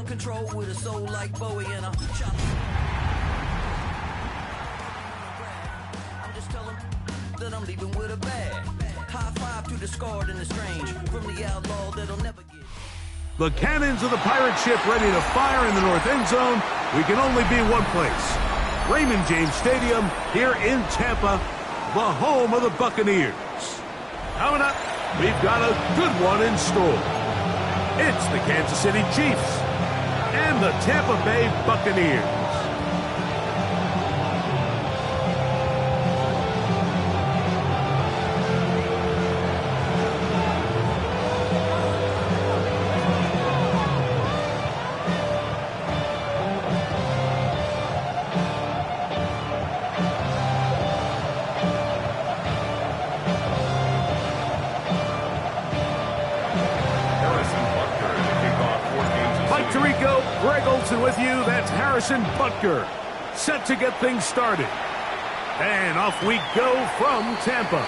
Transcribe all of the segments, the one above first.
control with a soul like Bowie and a chop. I'm just telling that I'm leaving with a bag. High five to the scarred and the strange, from the outlaw that'll never get. The cannons of the pirate ship ready to fire in the north end zone. We can only be one place. Raymond James Stadium here in Tampa, the home of the Buccaneers. Coming up, we've got a good one in store. It's the Kansas City Chiefs and the Tampa Bay Buccaneers. With you, that's Harrison Butker, set to get things started. And off we go from Tampa.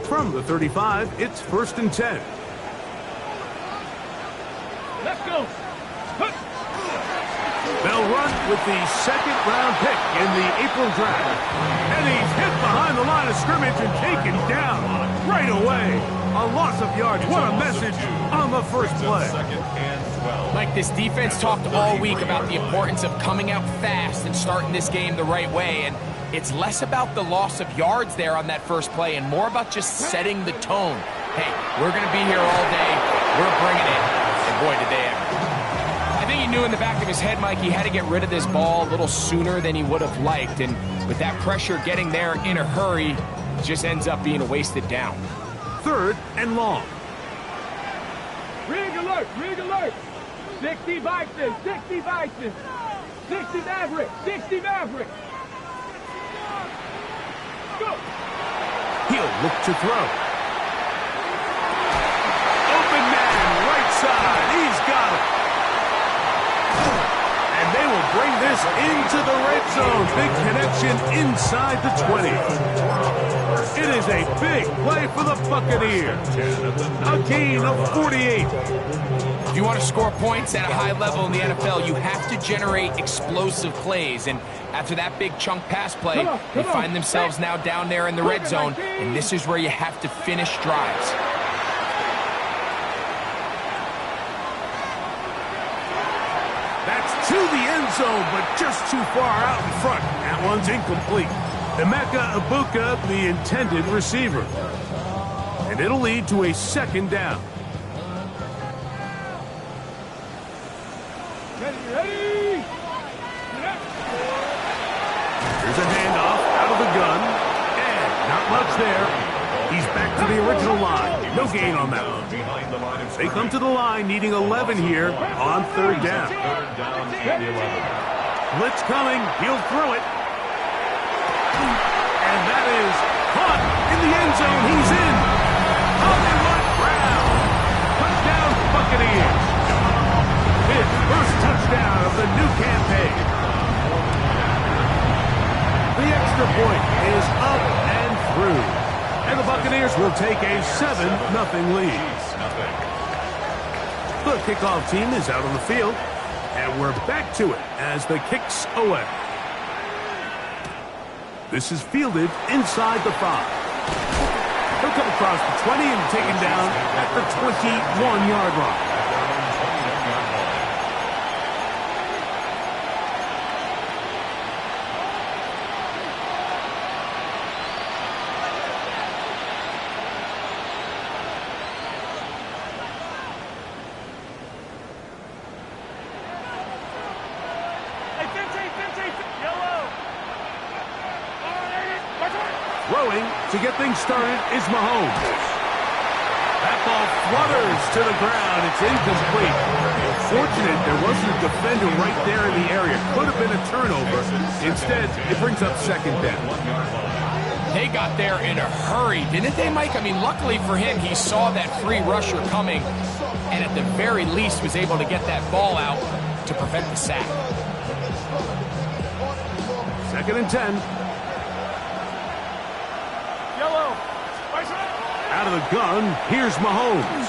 From the 35, it's 1st and 10. Let's go. They'll run with the second-round pick in the April draft. And he's hit behind the line of scrimmage and taken down right away. A loss of yards. What a message on the first play. Mike, this defense talked all week about the importance of coming out fast and starting this game the right way. And it's less about the loss of yards there on that first play and more about just setting the tone. Hey, we're going to be here all day. We're bringing it. And boy, did they ever. I think he knew in the back of his head, Mike, he had to get rid of this ball a little sooner than he would have liked. And with that pressure getting there in a hurry, it just ends up being a wasted down. 3rd and long. Rig alert, rig alert. 60 Bison, 60 Bison. 60 Maverick, 60 Maverick. Go. He'll look to throw. Open man, right side. He's got it. And they will bring this into the red zone. Big connection inside the 20. It is a big play for the Buccaneers. A gain of 48. If you want to score points at a high level in the NFL, you have to generate explosive plays. And after that big chunk pass play, they find themselves now down there in the red zone. And this is where you have to finish drives. To the end zone, but just too far out in front. That one's incomplete. Emeka Ibuka, the intended receiver. And it'll lead to a 2nd down. Ready. Here's a handoff out of the gun. And not much there. He's back to the original line. No gain on that one. They come to the line needing 11 here on 3rd down. Blitz coming. He'll throw it. And that is caught in the end zone. He's in. Hollywood Brown. Touchdown Buccaneers. His first touchdown of the new campaign. The extra point is up and through. And the Buccaneers will take a 7-0 lead. The kickoff team is out on the field, and we're back to it as the kick's away. This is fielded inside the 5. He'll come across the 20 and taken down at the 21-yard line. Throwing to get things started is Mahomes. That ball flutters to the ground. It's incomplete. Fortunate there wasn't a defender right there in the area. Could have been a turnover. Instead, it brings up 2nd down. They got there in a hurry, didn't they, Mike? I mean, luckily for him, he saw that free rusher coming and at the very least was able to get that ball out to prevent the sack. 2nd and 10. Yellow. Out of the gun, here's Mahomes.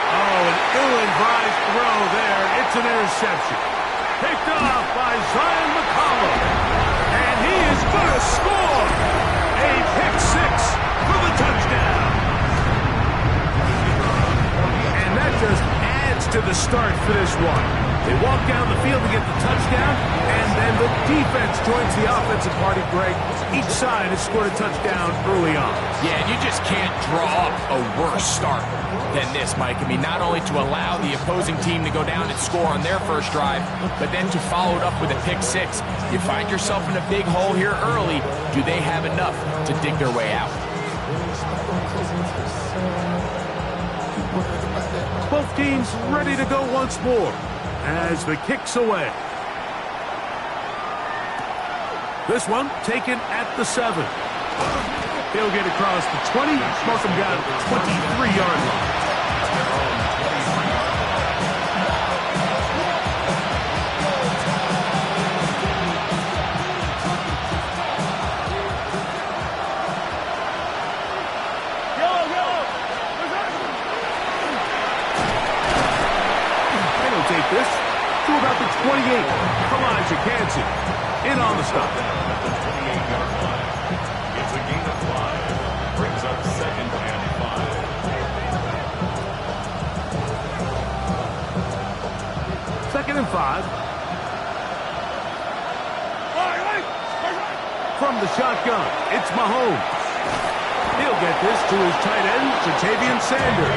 Oh, an ill-advised throw there. It's an interception. Picked off by Zion McCollum. And he is going to score. A pick six for the touchdown. And that just adds to the start for this one. They walk down the field to get the touchdown, and then the defense joins the offensive party, Greg. Each side has scored a touchdown early on. Yeah, and you just can't draw up a worse start than this, Mike. I mean, not only to allow the opposing team to go down and score on their first drive, but then to follow it up with a pick six. You find yourself in a big hole here early. Do they have enough to dig their way out? Both teams ready to go once more as the kick's away. This one taken at the 7. He'll get across the 20, mark him down at the 23-yard line. Take this to about the 28. Elijah Cansey in on the stop. At the 28-yard line. It's a gain of 5. Brings up 2nd and 5. 2nd and 5. From the shotgun, it's Mahomes. He'll get this to his tight end, Ja'Tavion Sanders.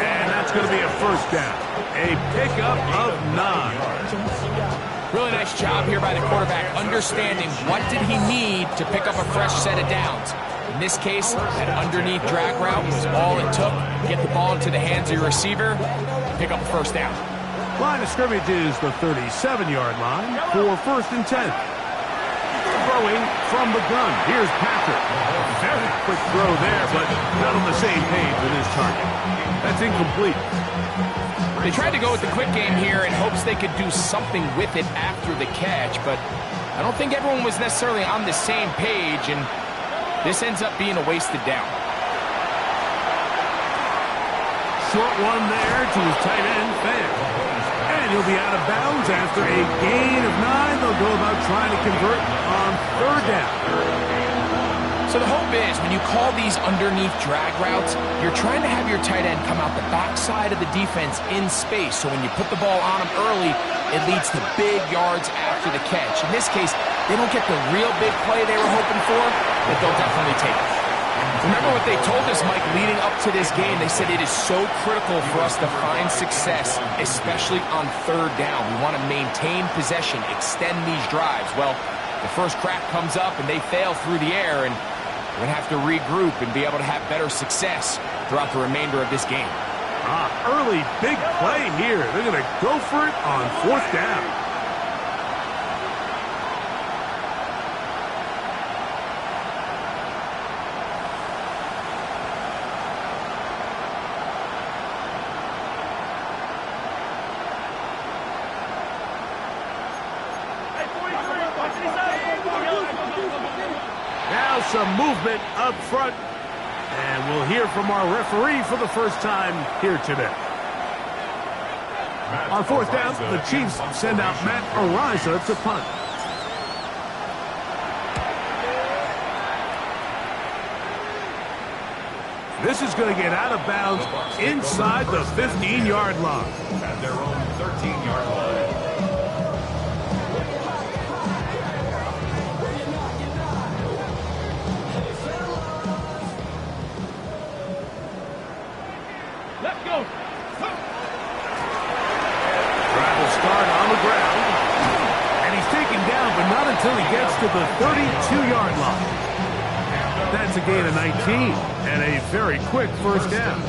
And that's going to be a first down. A pickup of 9. Really nice job here by the quarterback, understanding what did he need to pick up a fresh set of downs. In this case, that underneath drag route was all it took. Get the ball into the hands of your receiver, pick up a first down. Line of scrimmage is the 37-yard line for 1st and 10. Throwing from the gun. Here's Patrick. Very quick throw there, but not on the same page with his target. That's incomplete. They tried to go with the quick game here in hopes they could do something with it after the catch, but I don't think everyone was necessarily on the same page, and this ends up being a wasted down. Short one there to his tight end, Fan. And he'll be out of bounds after a gain of 9. They'll go about trying to convert on 3rd down. So the hope is when you call these underneath drag routes, you're trying to have your tight end come out the backside of the defense in space. So when you put the ball on him early, it leads to big yards after the catch. In this case, they don't get the real big play they were hoping for, but they'll definitely take it. Remember what they told us, Mike, leading up to this game. They said it is so critical for us to find success, especially on 3rd down. We want to maintain possession, extend these drives. Well, the first crack comes up and they fail through the air, and we're going to have to regroup and be able to have better success throughout the remainder of this game. Early big play here. They're going to go for it on 4th down. Now some movement up front, and we'll hear from our referee for the first time here today. On 4th down, the Chiefs send out Matt Araiza to punt. This is going to get out of bounds inside the 15-yard line. At their own 13-yard line. Let's go. Travel start on the ground. And he's taken down, but not until he gets to the 32-yard line. That's a gain of 19 and a very quick first down.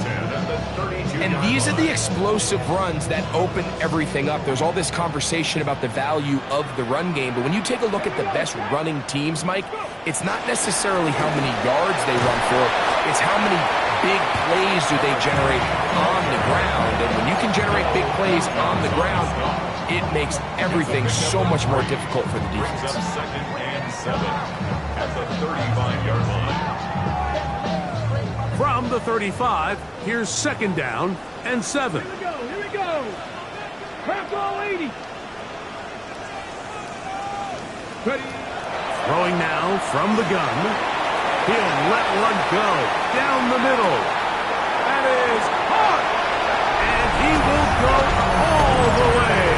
And these are the explosive runs that open everything up. There's all this conversation about the value of the run game, but when you take a look at the best running teams, Mike, it's not necessarily how many yards they run for, it's how many big plays do they generate on the ground. And when you can generate big plays on the ground, it makes everything so much more difficult for the defense. Second and 7 at the 35-yard line. From the 35, here's second down and 7. Here we go. Crack all 80. Ready. Throwing now from the gun. He'll let one go down the middle. That is hard. And he will go all the way.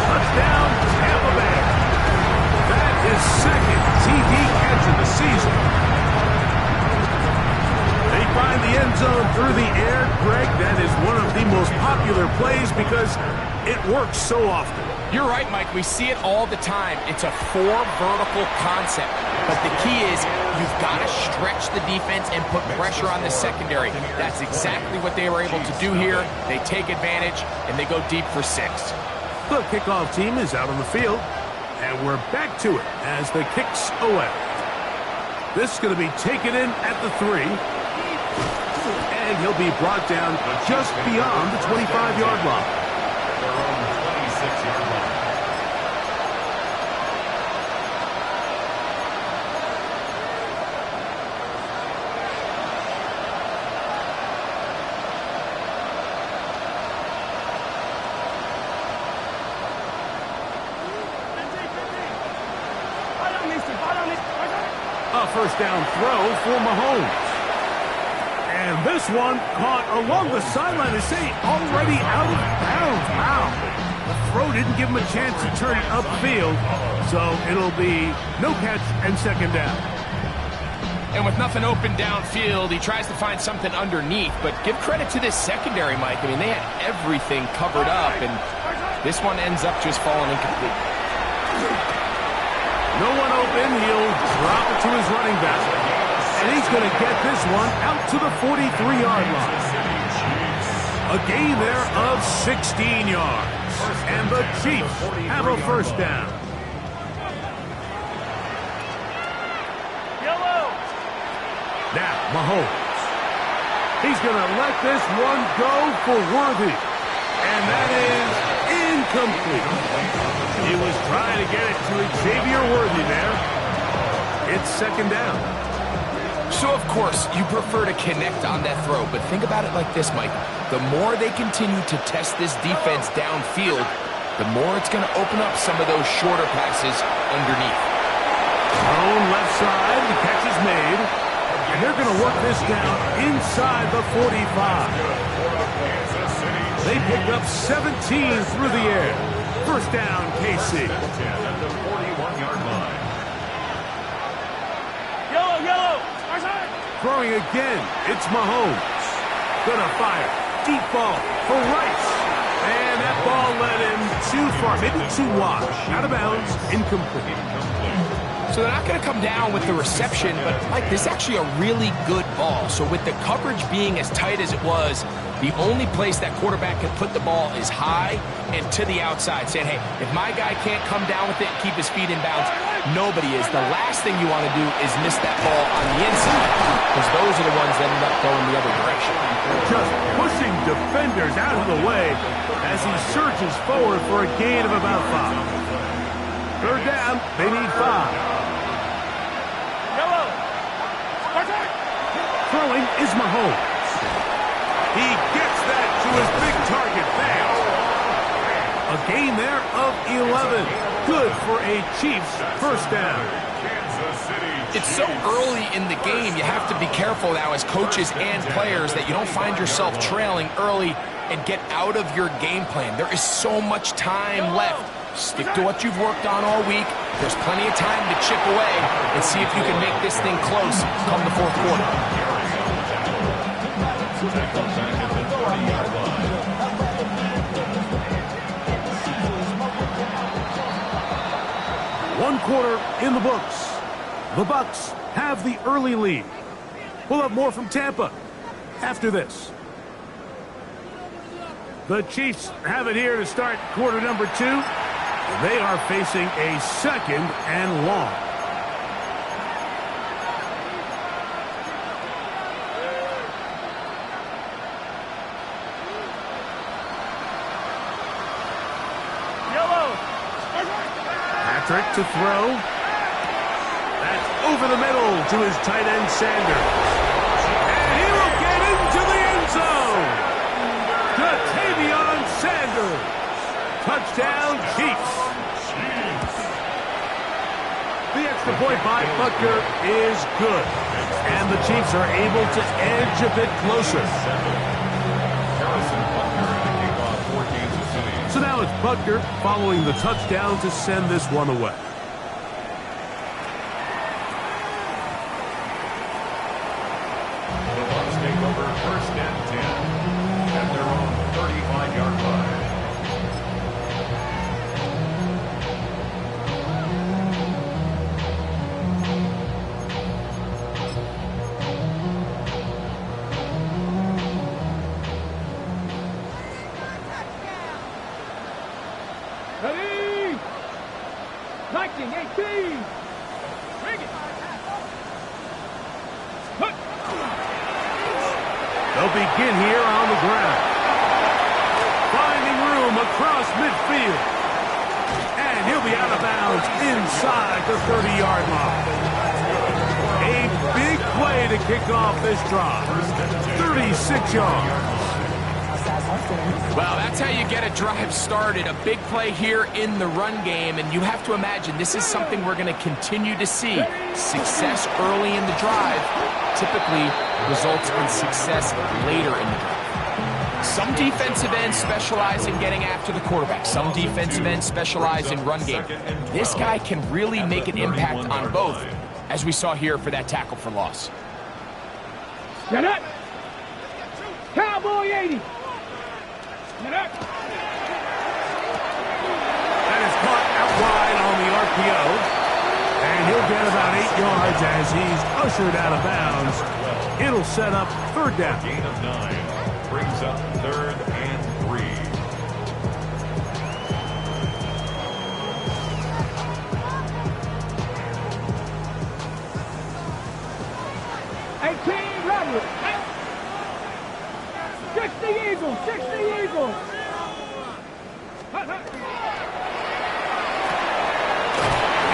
Touchdown, Tampa Bay. That is second TD catch of the season. They find the end zone through the air. Greg, that is one of the most popular plays because it works so often. You're right, Mike. We see it all the time. It's a 4 vertical concept. But the key is you've got to stretch the defense and put pressure on the secondary. That's exactly what they were able to do here. They take advantage, and they go deep for 6. The kickoff team is out on the field, and we're back to it as the kicks away. This is going to be taken in at the 3. And he'll be brought down just beyond the 25-yard line. Their own 26-yard line. A first down throw for Mahomes. And this one caught along the sideline. They say already out of bounds. Wow. The throw didn't give him a chance to turn it upfield. So it'll be no catch and second down. And with nothing open downfield, he tries to find something underneath. But give credit to this secondary, Mike. I mean, they had everything covered up, and this one ends up just falling incomplete. No one open. He'll drop it to his running back. And he's going to get this one out to the 43-yard line. A gain there of 16 yards. And the Chiefs have a first down. Yellow. Now, Mahomes. He's going to let this one go for Worthy. And that is incomplete. He was trying to get it to Xavier Worthy there. It's second down. So, of course, you prefer to connect on that throw, but think about it like this, Mike. The more they continue to test this defense downfield, the more it's going to open up some of those shorter passes underneath. Thrown left side, the catch is made, and they're going to work this down inside the 45. They picked up 17 through the air. First down, KC. At the 41-yard line. Yellow. Throwing again, it's Mahomes. Gonna fire. Deep ball for Rice. And that ball led him too far, maybe too wide. Out of bounds, incomplete. So they're not going to come down with the reception, but, Mike, this is actually a really good ball. So with the coverage being as tight as it was, the only place that quarterback can put the ball is high and to the outside, saying, hey, if my guy can't come down with it and keep his feet in bounds, nobody is. The last thing you want to do is miss that ball on the inside, because those are the ones that end up going the other direction. Just pushing defenders out of the way as he surges forward for a gain of about 5. Third down, they need 5. Throwing is Mahomes. He gets that to his big target fast. A gain there of 11. Good for a Chiefs first down. It's so early in the game, you have to be careful now as coaches and players that you don't find yourself trailing early and get out of your game plan. There is so much time left. Stick to what you've worked on all week. There's plenty of time to chip away and see if you can make this thing close come the fourth quarter. One quarter in the books. The Bucs have the early lead. We'll have more from Tampa after this. The Chiefs have it here to start quarter number 2. They are facing a 2nd and long. Patrick to throw. That's over the middle to his tight end, Sanders. And he will get into the end zone. Ja'Tavion Sanders. Touchdown, Chiefs. The extra point by Butker is good. And the Chiefs are able to edge a bit closer. So now it's Butker following the touchdown to send this one away. The Bucs take over 1st and 10 at their own 35-yard line. Ready? 19, 18. Bring it. Hook. They'll begin here on the ground. Finding room across midfield. And he'll be out of bounds inside the 30-yard line. A big play to kick off this drive. 36 yards. Well, that's how you get a drive started. A big play here in the run game, and you have to imagine this is something we're going to continue to see. Success early in the drive typically results in success later in the drive. Some defensive ends specialize in getting after the quarterback. Some defensive ends specialize in run game. This guy can really make an impact on both, as we saw here for that tackle for loss. Get up. Cowboy 80. Get up. That is caught out wide on the RPO. And he'll get about 8 yards as he's ushered out of bounds. It'll set up 3rd down. Gain of 9 brings up 3rd and 3. Robert. 60 Eagles, 60 Eagles. The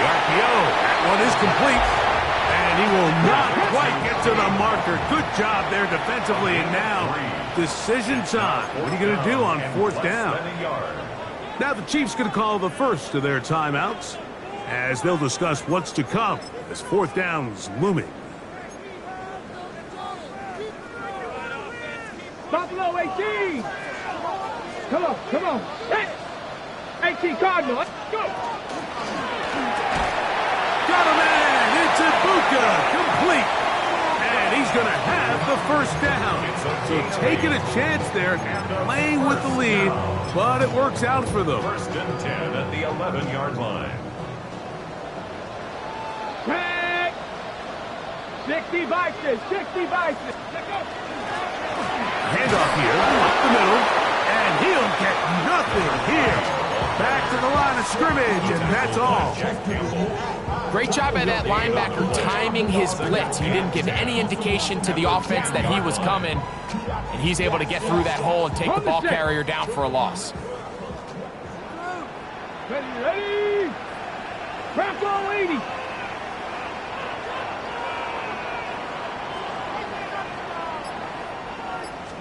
RPO, that one is complete. And he will not quite get to the marker. Good job there defensively. And now, decision time. What are you going to do on 4th down? Now the Chiefs going to call the first of their timeouts as they'll discuss what's to come as 4th down's looming. Buffalo 18. Come on, come on. 18 Cardinal, let's go. Got a man. It's Ibuka. Complete. And he's going to have the 1st down. So taking a chance there, playing with the lead, but it works out for them. 1st and 10 at the 11-yard line. Tag. 60 Vikings, 60 Vikings. Let's go. Handoff here, up the middle, and he'll get nothing here. Back to the line of scrimmage, and that's all. Great job by that linebacker timing his blitz. He didn't give any indication to the offense that he was coming, and he's able to get through that hole and take the ball carrier down for a loss. Ready, ready. Buffalo 80.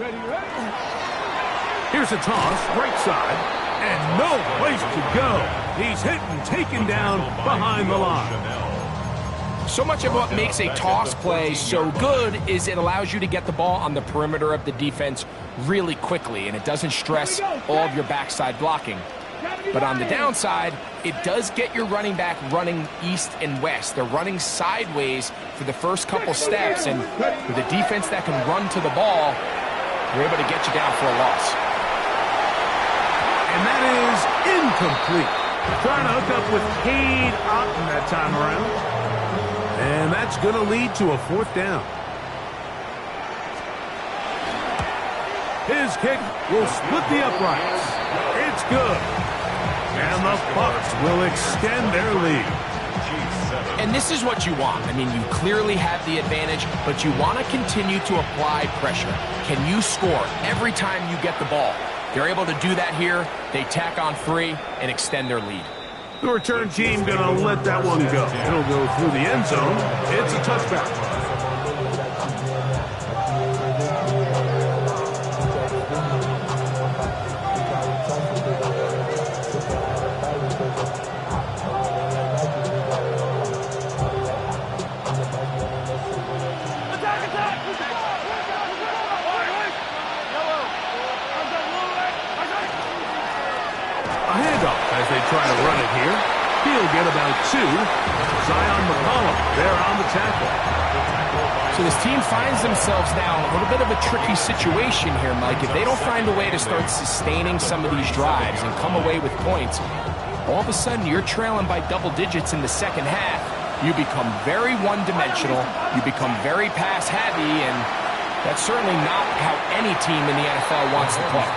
Ready, ready. Here's a toss, right side, and no place to go. He's hit and taken down behind the line. So much of what makes a toss play so good is it allows you to get the ball on the perimeter of the defense really quickly, and it doesn't stress all of your backside blocking. But on the downside, it does get your running back running east and west. They're running sideways for the first couple steps, and with a defense that can run to the ball, you're able to get you down for a loss. And that is incomplete. Trying to hook up with Cade Otton that time around. And that's going to lead to a 4th down. His kick will split the uprights. It's good. And the Bucs will extend their lead. And this is what you want. I mean, you clearly have the advantage, but you want to continue to apply pressure. Can you score every time you get the ball? They're able to do that here. They tack on 3 and extend their lead. The return team going to let that one go. It'll go through the end zone. It's a touchback. As they try to run it here, he'll get about 2. Zion McCollum there on the tackle. So this team finds themselves now in a little bit of a tricky situation here, Mike. If they don't find a way to start sustaining some of these drives and come away with points, all of a sudden you're trailing by double digits in the second half. You become very one-dimensional. You become very pass-heavy, and that's certainly not how any team in the NFL wants to play.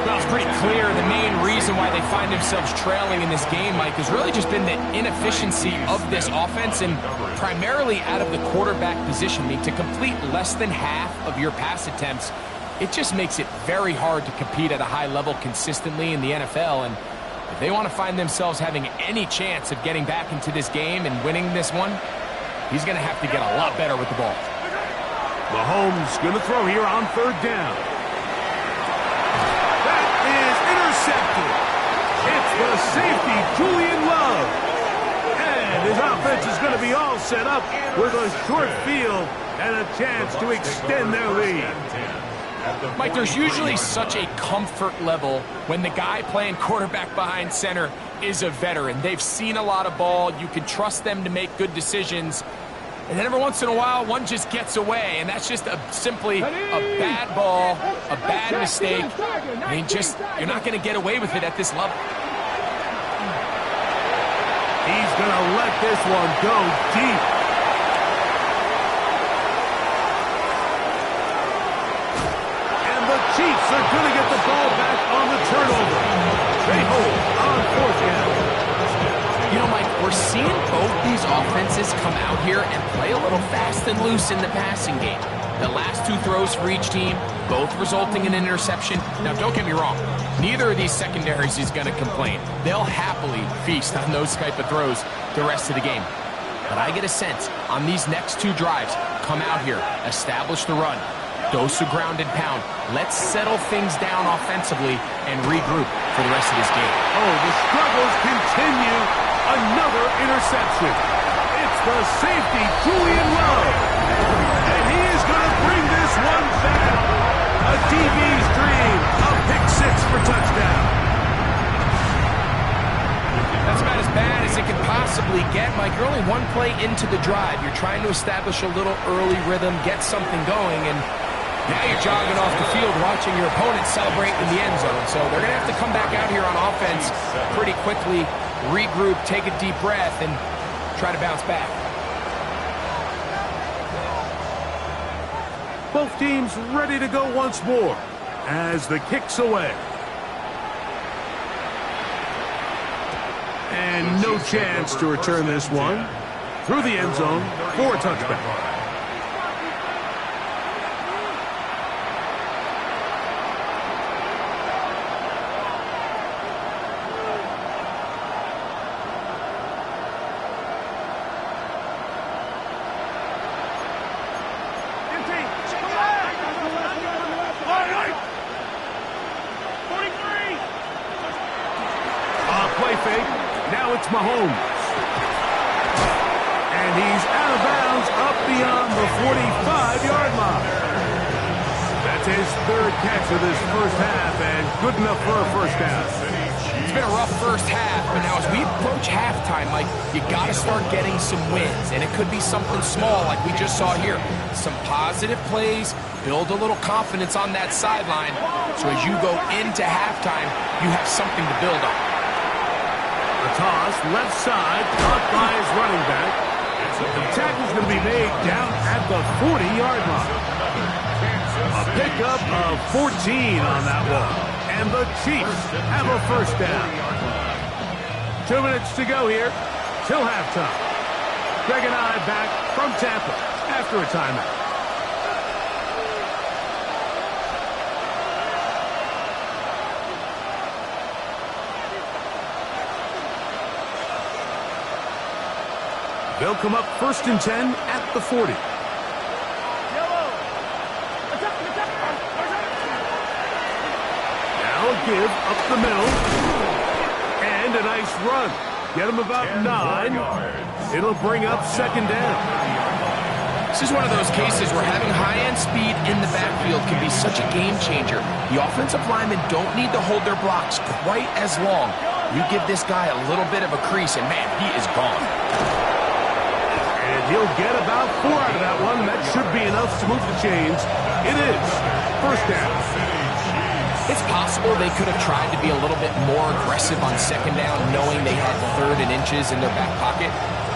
Well, it's pretty clear the main reason why they find themselves trailing in this game, Mike, has really just been the inefficiency of this offense and primarily out of the quarterback position. I mean, to complete less than half of your pass attempts, it just makes it very hard to compete at a high level consistently in the NFL. And if they want to find themselves having any chance of getting back into this game and winning this one, he's going to have to get a lot better with the ball. Mahomes going to throw here on 3rd down. Intercepted. It's the safety, Julian Love. And his offense is going to be all set up with a short field and a chance to extend their lead. Mike, there's usually such a comfort level when the guy playing quarterback behind center is a veteran. They've seen a lot of ball. You can trust them to make good decisions. And then every once in a while, one just gets away, and that's just simply a bad ball, a bad mistake. I mean, you're not going to get away with it at this level. He's going to let this one go deep. And the Chiefs are going to get the ball back on the turnover. They hold on 4th down. You know, Mike, we're seeing both these offenses come out here and play a little fast and loose in the passing game. The last 2 throws for each team, both resulting in an interception. Now, don't get me wrong. Neither of these secondaries is going to complain. They'll happily feast on those type of throws the rest of the game. But I get a sense on these next 2 drives, come out here, establish the run, dose of ground and pound. Let's settle things down offensively and regroup for the rest of this game. Oh, the struggles continue. Another interception. It's the safety, Julian Love. And he is going to bring this one back. A DB's dream. A pick 6 for touchdown. That's about as bad as it can possibly get, Mike. You're only 1 play into the drive. You're trying to establish a little early rhythm, get something going, and now you're jogging off the field watching your opponent celebrate in the end zone. So they're going to have to come back out here on offense pretty quickly, regroup, take a deep breath, and try to bounce back. Both teams ready to go once more as the kick's away. And no chance to return this one through the end zone for a touchback. Now it's Mahomes. And he's out of bounds up beyond the 45-yard line. That's his 3rd catch of this first half and good enough for a first down. It's been a rough first half, but now as we approach halftime, Mike, you got to start getting some wins, and it could be something small like we just saw here. Some positive plays, build a little confidence on that sideline, so as you go into halftime, you have something to build on. A toss, left side, caught by his running back. The tackle's going to be made down at the 40-yard line. A pickup of 14 on that one. And the Chiefs have a first down. 2 minutes to go here till halftime. Greg and I back from Tampa after a timeout. They'll come up 1st and 10 at the 40. Now a give up the middle. And a nice run. Get him about 9. It'll bring up 2nd down. This is one of those cases where having high-end speed in the backfield can be such a game changer. The offensive linemen don't need to hold their blocks quite as long. You give this guy a little bit of a crease, and man, he is gone. He'll get about 4 out of that one. That should be enough to move the chains. It is 1st down. It's possible they could have tried to be a little bit more aggressive on 2nd down, knowing they had 3rd and inches in their back pocket.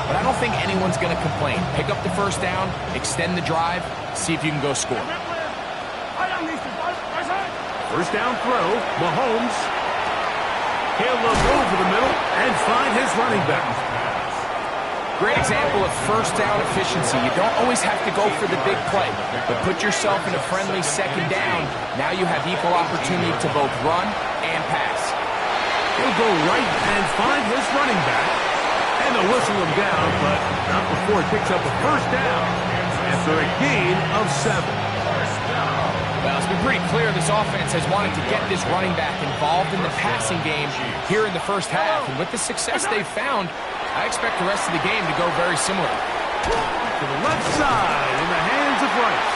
But I don't think anyone's going to complain. Pick up the 1st down, extend the drive, see if you can go score. 1st down throw, Mahomes. He'll look over the middle and find his running back. Great example of 1st down efficiency. You don't always have to go for the big play, but put yourself in a friendly 2nd down. Now you have equal opportunity to both run and pass. He'll go right and find his running back. And they'll whistle him down, but not before he picks up a 1st down after a gain of 7. Well, it's been pretty clear this offense has wanted to get this running back involved in the passing game here in the 1st half. And with the success they've found, I expect the rest of the game to go very similar. To the left side in the hands of Rice.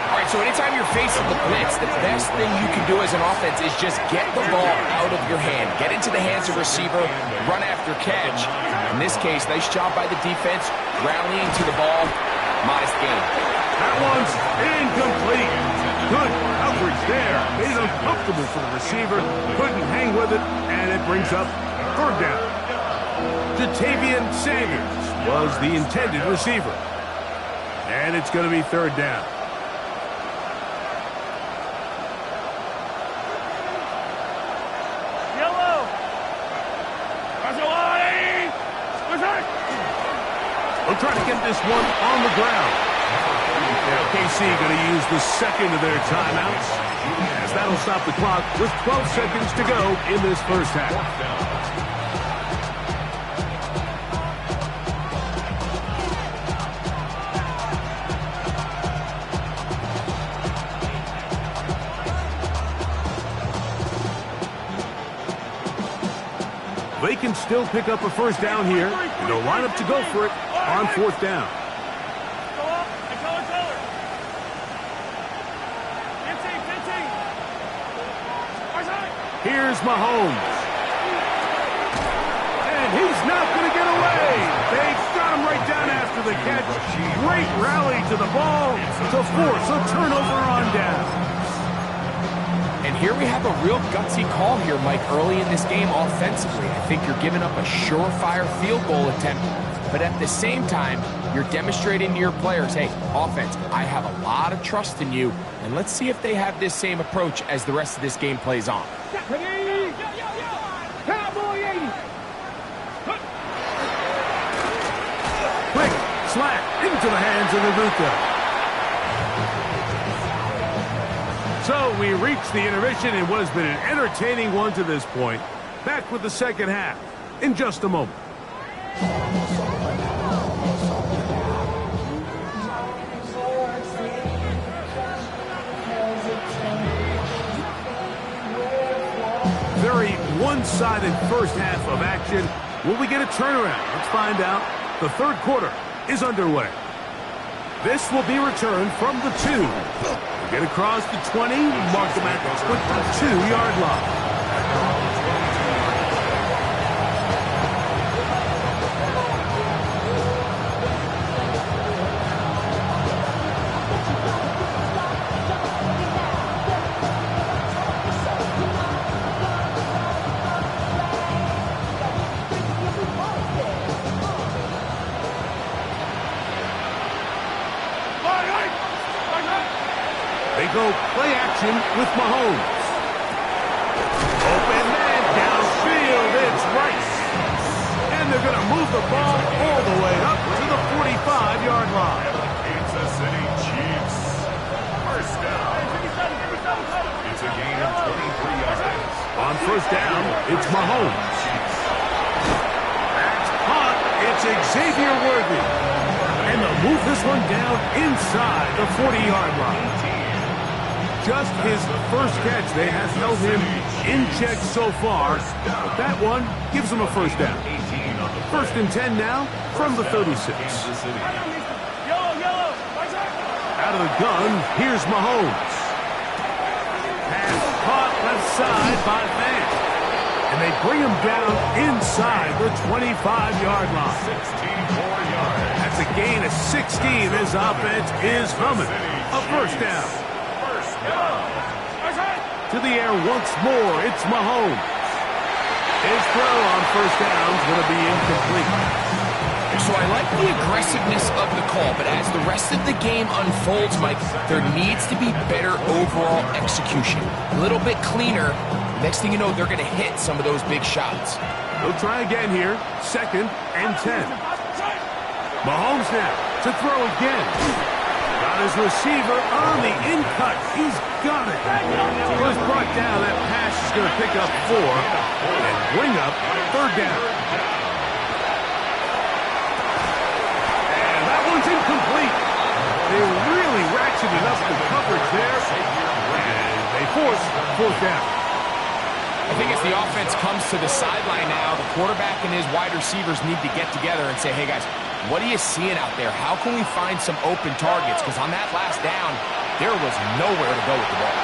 All right, so anytime you're facing the blitz, the best thing you can do as an offense is just get the ball out of your hand. Get into the hands of receiver, run after catch. In this case, nice job by the defense, rallying to the ball. Modest gain. That one's incomplete. Good coverage there. Made it uncomfortable for the receiver. Couldn't hang with it, and it brings up 3rd down. Jatavian Sanders was the intended receiver. And it's going to be 3rd down. We'll try to get this one on the ground. Now KC going to use the 2nd of their timeouts, as that'll stop the clock with 12 seconds to go in this 1st half. They can still pick up a 1st down here, and they'll line up to go for it on 4th down. Here's Mahomes. And he's not going to get away. They've got him right down after the catch. Great rally to the ball to force a turnover on down. And here we have a real gutsy call here, Mike, early in this game offensively. I think you're giving up a surefire field goal attempt, but at the same time, you're demonstrating to your players, hey, offense, I have a lot of trust in you, and let's see if they have this same approach as the rest of this game plays on. Cowboy 80. Quick slant into the hands of Aguta. So we reach the intermission in what has been an entertaining one to this point. Back with the 2nd half in just a moment. Very one-sided 1st half of action. Will we get a turnaround? Let's find out. The 3rd quarter is underway. This will be returned from the 2. Get across the 20, mark them at the 22-yard line. They go play action with Mahomes. Open man downfield, it's Rice. And they're going to move the ball all the way up to the 45-yard line. Kansas City Chiefs. First down. It's a gain of 23 yards. On first down, it's Mahomes. That's caught. It's Xavier Worthy. And they'll move this one down inside the 40-yard line. Just his first catch. They have held him in check so far. But that one gives him a first down. First and 10 now from the 36. Out of the gun, here's Mahomes. Pass caught left side by Vance. And they bring him down inside the 25-yard line. 64 yards. That's a gain of 16. This offense is humming. A first down. To the air once more, it's Mahomes. His throw on first down is going to be incomplete. So I like the aggressiveness of the call, but as the rest of the game unfolds, Mike, there needs to be better overall execution. A little bit cleaner. Next thing you know, they're going to hit some of those big shots. They'll try again here. Second and 10. Mahomes now to throw again. Got his receiver on the in-cut. He's got it. Was brought down. That pass is going to pick up 4 and bring up third down. And that one's incomplete. They really ratcheted up the coverage there. And they force fourth down. I think as the offense comes to the sideline now, the quarterback and his wide receivers need to get together and say, hey, guys, what are you seeing out there? How can we find some open targets? Because on that last down, there was nowhere to go with the ball.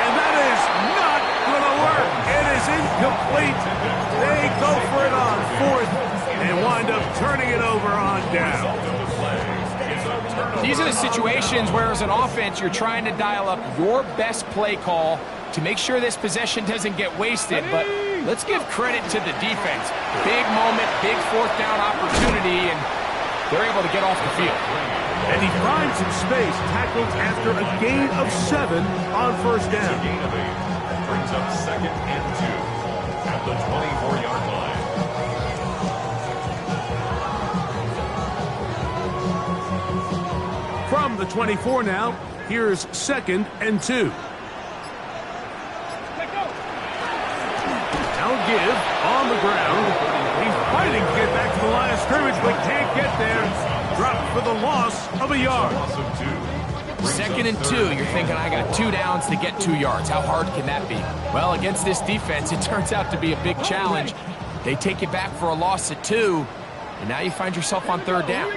And that is not going to work. It is incomplete. They go for it on fourth and wind up turning it over on down. These are the situations where, as an offense, you're trying to dial up your best play call to make sure this possession doesn't get wasted. But let's give credit to the defense. Big moment, big fourth down opportunity, and they're able to get off the field. And he finds some space, tackled after a gain of 7 on first down. Gain of 8. Brings up second and 2 at the 24-yard line. From the 24 now, here's second and 2. Now give on the ground. He's fighting to get back to the line of scrimmage, but can't get there. Dropped for the loss of a yard. Second and 2, you're thinking, I got 2 downs to get 2 yards. How hard can that be? Well, against this defense, it turns out to be a big challenge. They take you back for a loss at 2, and now you find yourself on third down.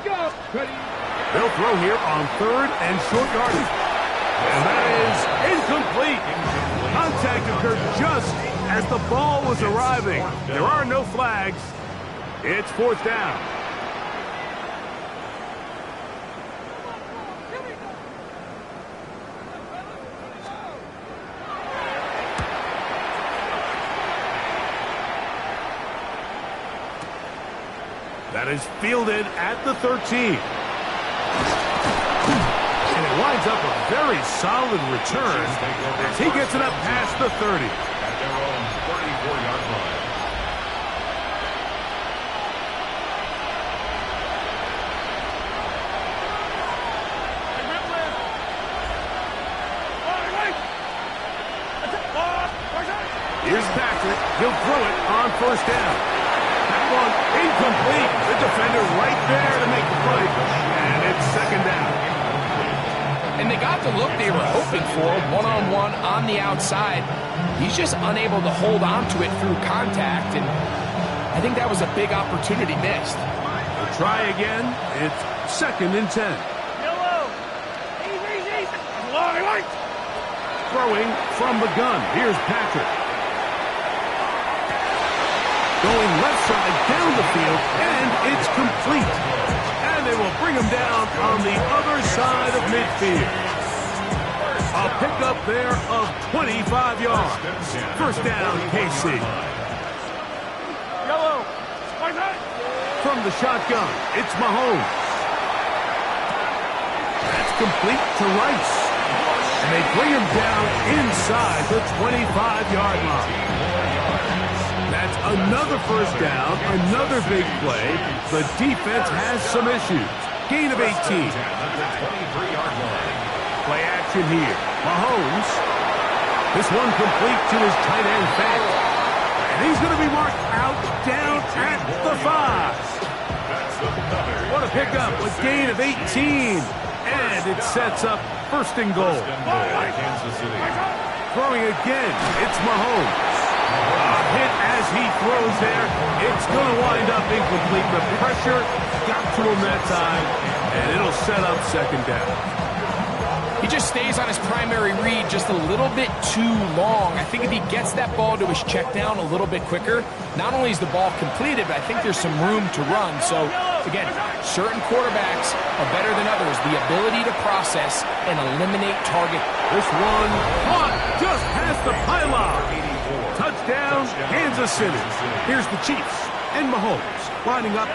They'll throw here on third and short yardage. And that is incomplete. Contact occurred just as the ball was arriving. There are no flags. It's fourth down. That is fielded at the 13. And it winds up a very solid return as he gets it up past the 30. At their own 34-yard line. Here's Patrick. He'll throw it on first down. That one incomplete. The defender right there to make the play. And it's second down. And they got the look they were hoping for, one-on-one on the outside. He's just unable to hold on to it through contact, and I think that was a big opportunity missed. We'll try again. It's second and 10. Throwing from the gun. Here's Patrick. Going left side down the field, and it's complete. And they will bring him down on the other side of midfield. A pickup there of 25 yards. First down, KC. From the shotgun, it's Mahomes. That's complete to Rice. And they bring him down inside the 25-yard line. That's another first down, another big play. The defense has some issues. Gain of 18. Play action here. Mahomes. This one complete to his tight end, Fant. And he's going to be marked out down at the 5. What a pickup, a gain of 18. And it sets up first and goal. Throwing again, it's Mahomes. A hit as he throws there. It's going to wind up incomplete. The pressure got to him that time, and it'll set up second down. He just stays on his primary read just a little bit too long. I think if he gets that ball to his check down a little bit quicker, not only is the ball completed, but I think there's some room to run. So, again, certain quarterbacks are better than others. The ability to process and eliminate target. This one caught just past the pylon. Touchdown, Kansas City. Here's the Chiefs and Mahomes lining up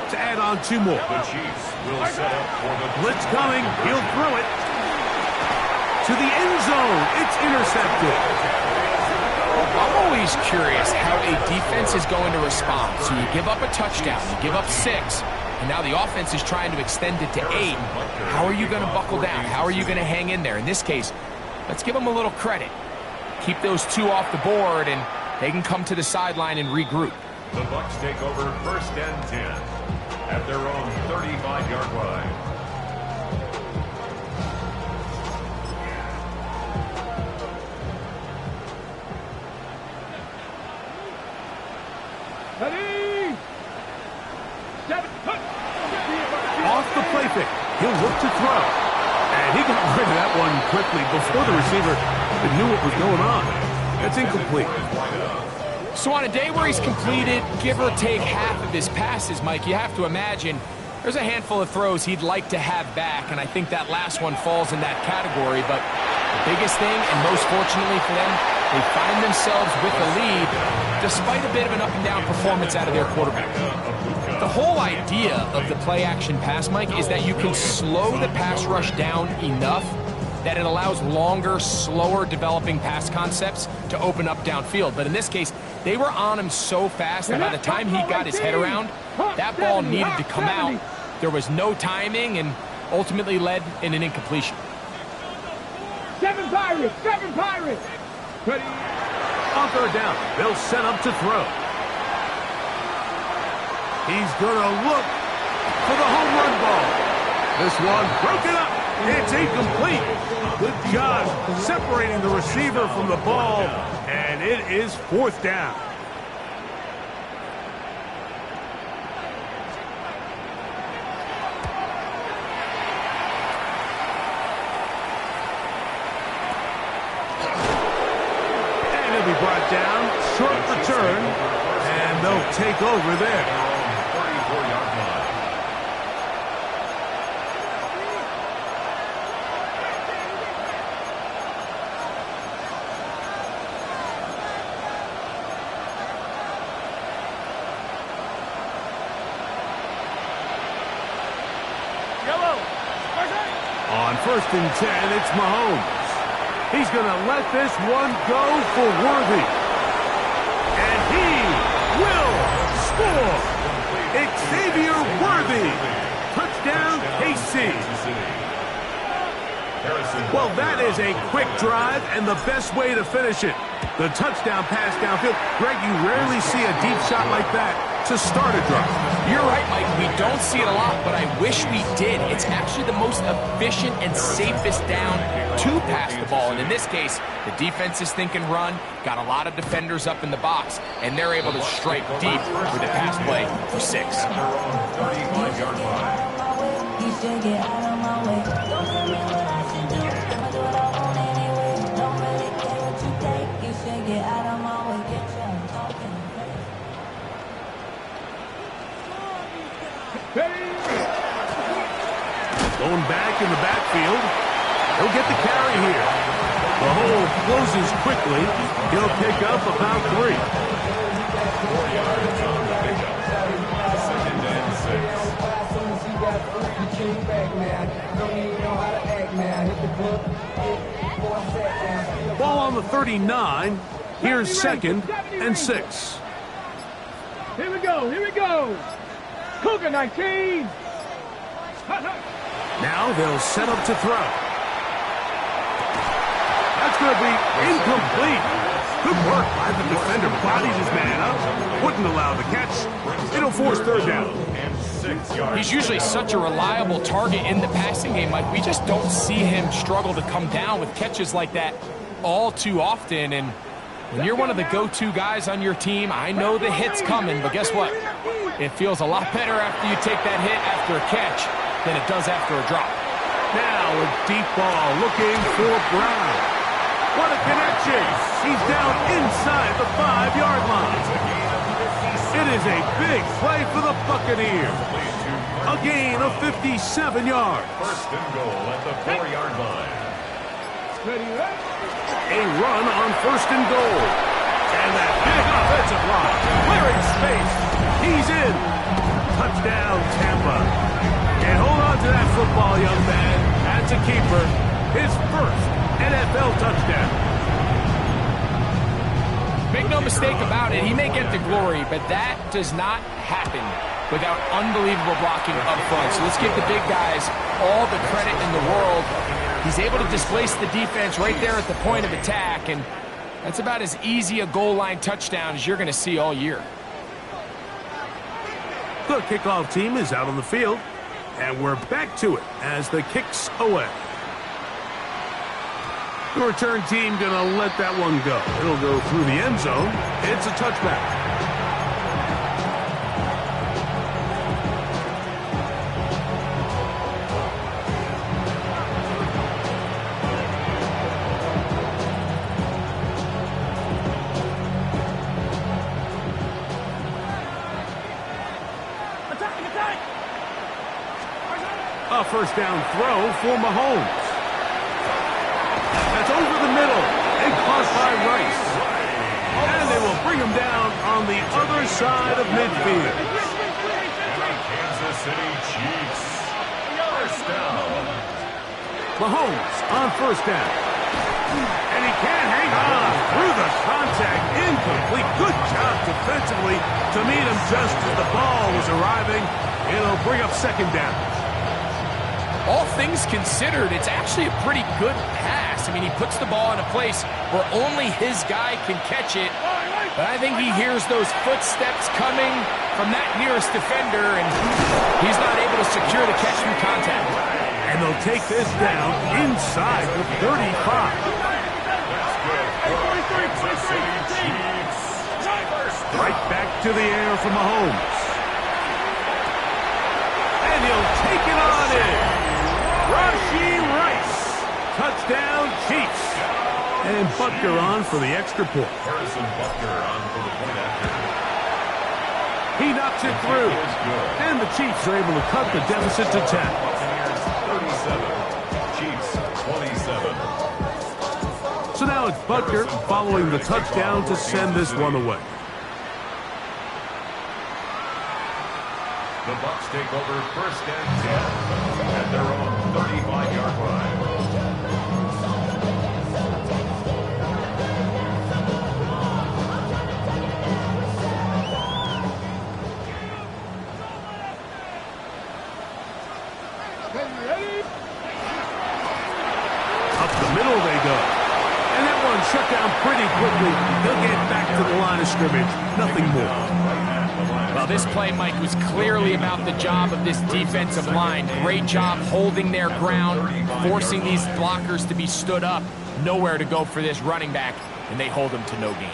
to add on 2 more. The Chiefs will set up for the blitz coming. He'll throw it to the end zone. It's intercepted. I'm always curious how a defense is going to respond. So you give up a touchdown, you give up 6, and now the offense is trying to extend it to 8. How are you going to buckle down? How are you going to hang in there? In this case, let's give them a little credit. Keep those 2 off the board, and they can come to the sideline and regroup. The Bucs take over first and 10 at their own 35-yard line. Ready? 7. Off the play fake. He'll look to throw. And he got rid of that one quickly before the receiver knew what was going on. That's incomplete. So on a day where he's completed, give or take half of his passes, Mike, you have to imagine there's a handful of throws he'd like to have back, and I think that last one falls in that category. But the biggest thing, and most fortunately for them, they find themselves with a lead despite a bit of an up-and-down performance out of their quarterback. The whole idea of the play-action pass, Mike, is that you can slow the pass rush down enough that it allows longer, slower developing pass concepts to open up downfield. But in this case, they were on him so fast that by the time he got his head around, that ball needed to come out. There was no timing and ultimately led in an incompletion. 7 Pirates! 7 Pirates! Ready? On third down, they'll set up to throw. He's going to look for the home run ball. This one broken up. It's incomplete. Good job separating the receiver from the ball, and it is 4th down. And he'll be brought down, short return, and they'll take over there. 34-yard line. On first and 10, it's Mahomes. He's going to let this one go for Worthy. And he will score. Xavier Worthy. Touchdown, KC. Well, that is a quick drive and the best way to finish it. The touchdown pass downfield. Greg, you rarely see a deep shot like that to start a drive. You're right, Mike. We don't see it a lot, but I wish we did. It's actually the most efficient and safest down to pass the ball. And in this case, the defense is thinking run, got a lot of defenders up in the box, and they're able to strike deep with the pass play for 6. 35-yard line. You should get out of my way. Don't tell me what I should do. I'ma do what I want anyway. Don't really care what you think. You should get out of my way. Get your talking. Going back in the backfield. He'll get the carry here. The hole closes quickly. He'll pick up about 3. 4 yards on the pickup. 2nd and 6. Ball on the 39. Here's 2nd and 6. Here we go, here we go. Cougar 19. Now they'll set up to throw. That's going to be incomplete. Good work by the defender. Bodies his man up. Wouldn't allow the catch. It'll force 3rd down. And 6 yards. He's usually such a reliable target in the passing game. Like, we just don't see him struggle to come down with catches like that all too often. And when you're one of the go-to guys on your team, I know the hit's coming, but guess what? It feels a lot better after you take that hit after a catch than it does after a drop. Now a deep ball looking for Brown. What a connection. He's down inside the 5-yard line. It is a big play for the Buccaneers. A gain of 57 yards. 1st and goal at the 4-yard line. A run on 1st and goal. And that big offensive line clearing space. He's in. Touchdown, Tampa. And hold on to that football, young man. That's a keeper. His first NFL touchdown. Make no mistake about it, he may get the glory, but that does not happen without unbelievable blocking up front. So let's give the big guys all the credit in the world. He's able to displace the defense right there at the point of attack, and that's about as easy a goal line touchdown as you're going to see all year. The kickoff team is out on the field, and we're back to it as the kick's away. The return team going to let that one go. It'll go through the end zone. It's a touchback. A first down throw for Mahomes. That's over the middle and caught by Rice. And they will bring him down on the other side of midfield. Kansas City Chiefs. 1st down. Mahomes on 1st down. And he can't hang on through the contact. Incomplete. Good job defensively to meet him just as the ball was arriving. It'll bring up 2nd down. All things considered, it's actually a pretty good pass. I mean, he puts the ball in a place where only his guy can catch it. But I think he hears those footsteps coming from that nearest defender, and he's not able to secure the catch through contact. And they'll take this down inside the 35. Right back to the air for Mahomes. And he'll take it on in. Rashee Rice. Touchdown, Chiefs. And Butker on for the extra point. Harrison Butker on for the point after. He knocks it through. And the Chiefs are able to cut the deficit to 10. Buccaneers 37. Chiefs 27. So now it's Butker following the touchdown to send this one away. The Bucs take over 1st and 10 at their own 35-yard line. Up the middle they go. And that one shut down pretty quickly. They'll get back to the line of scrimmage. Nothing more. Well, this play, Mike, was clearly about the job of this defensive line. Great job holding their ground, forcing these blockers to be stood up. Nowhere to go for this running back, and they hold him to no gain.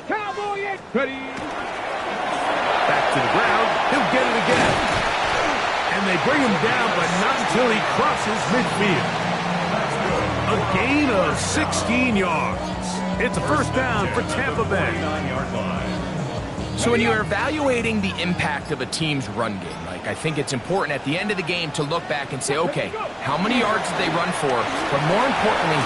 Cowboy, ready. Back to the ground. He'll get it again. And they bring him down, but not until he crosses midfield. A gain of 16 yards. It's a 1st down for Tampa Bay. 9-yard line. So when you're evaluating the impact of a team's run game, I think it's important at the end of the game to look back and say, okay, how many yards did they run for? But more importantly,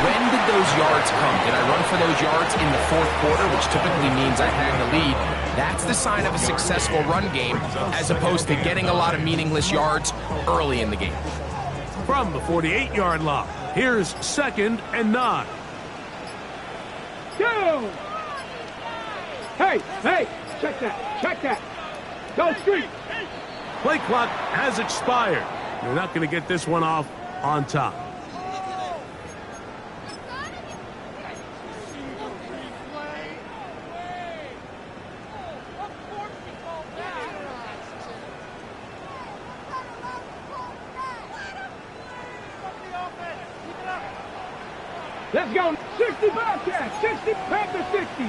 when did those yards come? Did I run for those yards in the fourth quarter, which typically means I had the lead? That's the sign of a successful run game, as opposed to getting a lot of meaningless yards early in the game. From the 48-yard line, here's 2nd and 9. Go! Hey, check that. Go street. Play clock has expired. You're not going to get this one off on time. Let's go. 60 Bobcats. 60 Panther 60.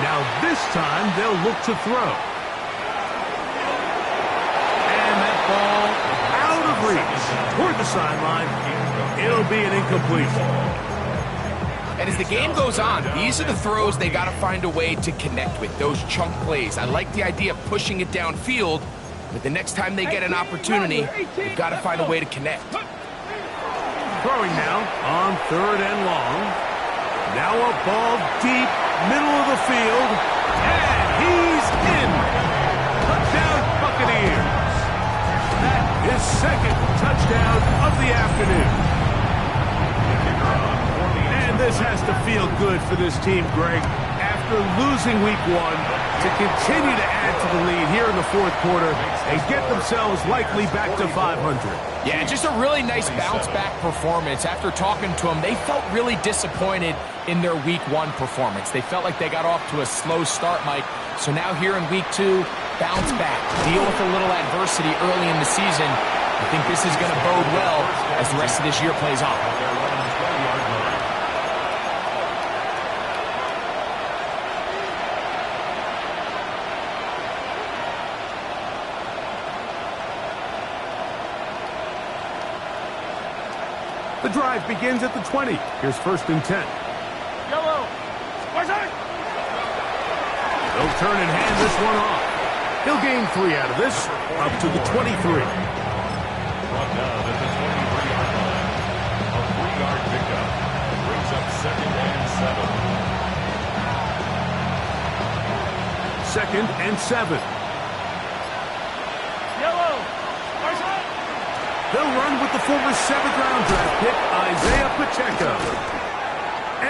Now this time they'll look to throw. And that ball out of reach toward the sideline. It'll be an incompletion. And as the game goes on, these are the throws they got to find a way to connect with, those chunk plays. I like the idea of pushing it downfield, but the next time they get an opportunity, they've got to find a way to connect. Throwing now on 3rd and long. Now a ball deep, middle of the field, and he's in. Touchdown, Buccaneers. That is 2nd touchdown of the afternoon. And this has to feel good for this team, Greg. After losing week 1, to continue to add to the lead here in the fourth quarter and get themselves likely back to 500. Yeah, just a really nice bounce-back performance. After talking to them, they felt really disappointed in their week 1 performance. They felt like they got off to a slow start, Mike. So now here in week 2, bounce back, deal with a little adversity early in the season. I think this is going to bode well as the rest of this year plays on. The drive begins at the 20. Here's 1st and 10. Yellow. They'll turn and hand this one off. He'll gain 3 out of this, up to the 23. Brought down at the 23-yard line. A 3-yard pickup brings up 2nd and 7. 2nd and 7. Yellow. They'll run with the former 7th-round draft pick, Isaiah Pacheco.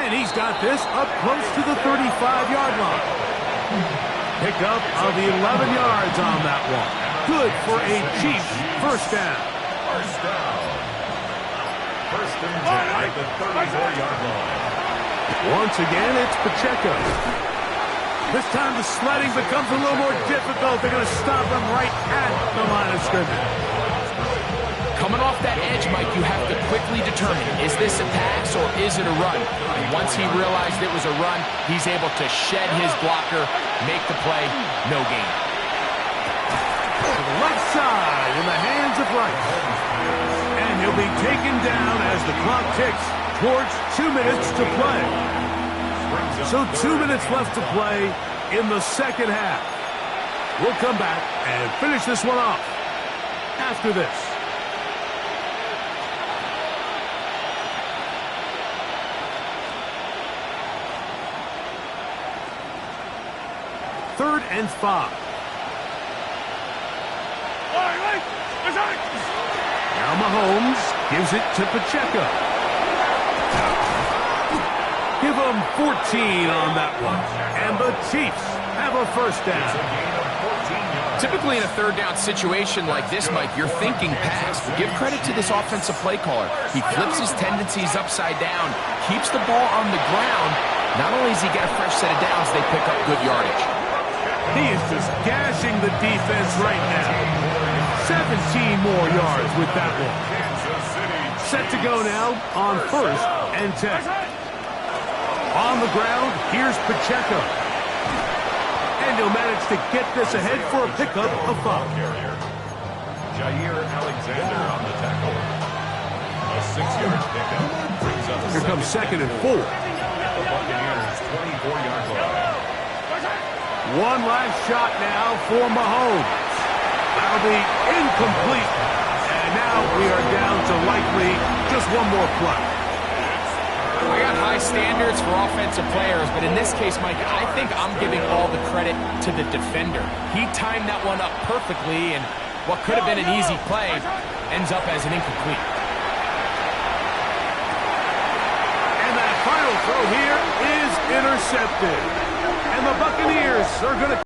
And he's got this up close to the 35-yard line. Pickup of 11 yards on that one. Good for a Chiefs first down. First down. 1st and 10 at the 34-yard line. Once again, it's Pacheco. This time the sledding becomes a little more difficult. They're going to stop him right at the line of scrimmage. Coming off that edge, Mike, you have to quickly determine, is this a pass or is it a run? And once he realized it was a run, he's able to shed his blocker, make the play, no gain. To the left side in the hands of Rice. And he'll be taken down as the clock ticks towards 2 minutes to play. So 2 minutes left to play in the second half. We'll come back and finish this one off after this. Third and 5. Now Mahomes gives it to Pacheco. Give him 14 on that one. And the Chiefs have a first down. Typically in a 3rd down situation like this, Mike, you're thinking pass. But give credit to this offensive play caller. He flips his tendencies upside down, keeps the ball on the ground. Not only does he get a fresh set of downs, they pick up good yardage. He is just gashing the defense right now. 17 more yards with that one. Set to go now on 1st and 10. On the ground, here's Pacheco. And he'll manage to get this ahead for a pickup of 5. Jair Alexander on the tackle. A 6-yard pickup brings up Here comes 2nd and 4. The Buccaneers 24-yard line. One last shot now for Mahomes. That'll be incomplete. And now we are down to likely just one more play. I got high standards for offensive players, but in this case, Mike, I think I'm giving all the credit to the defender. He timed that one up perfectly, and what could have been an easy play ends up as an incomplete. And that final throw here is intercepted. And the Buccaneers are going to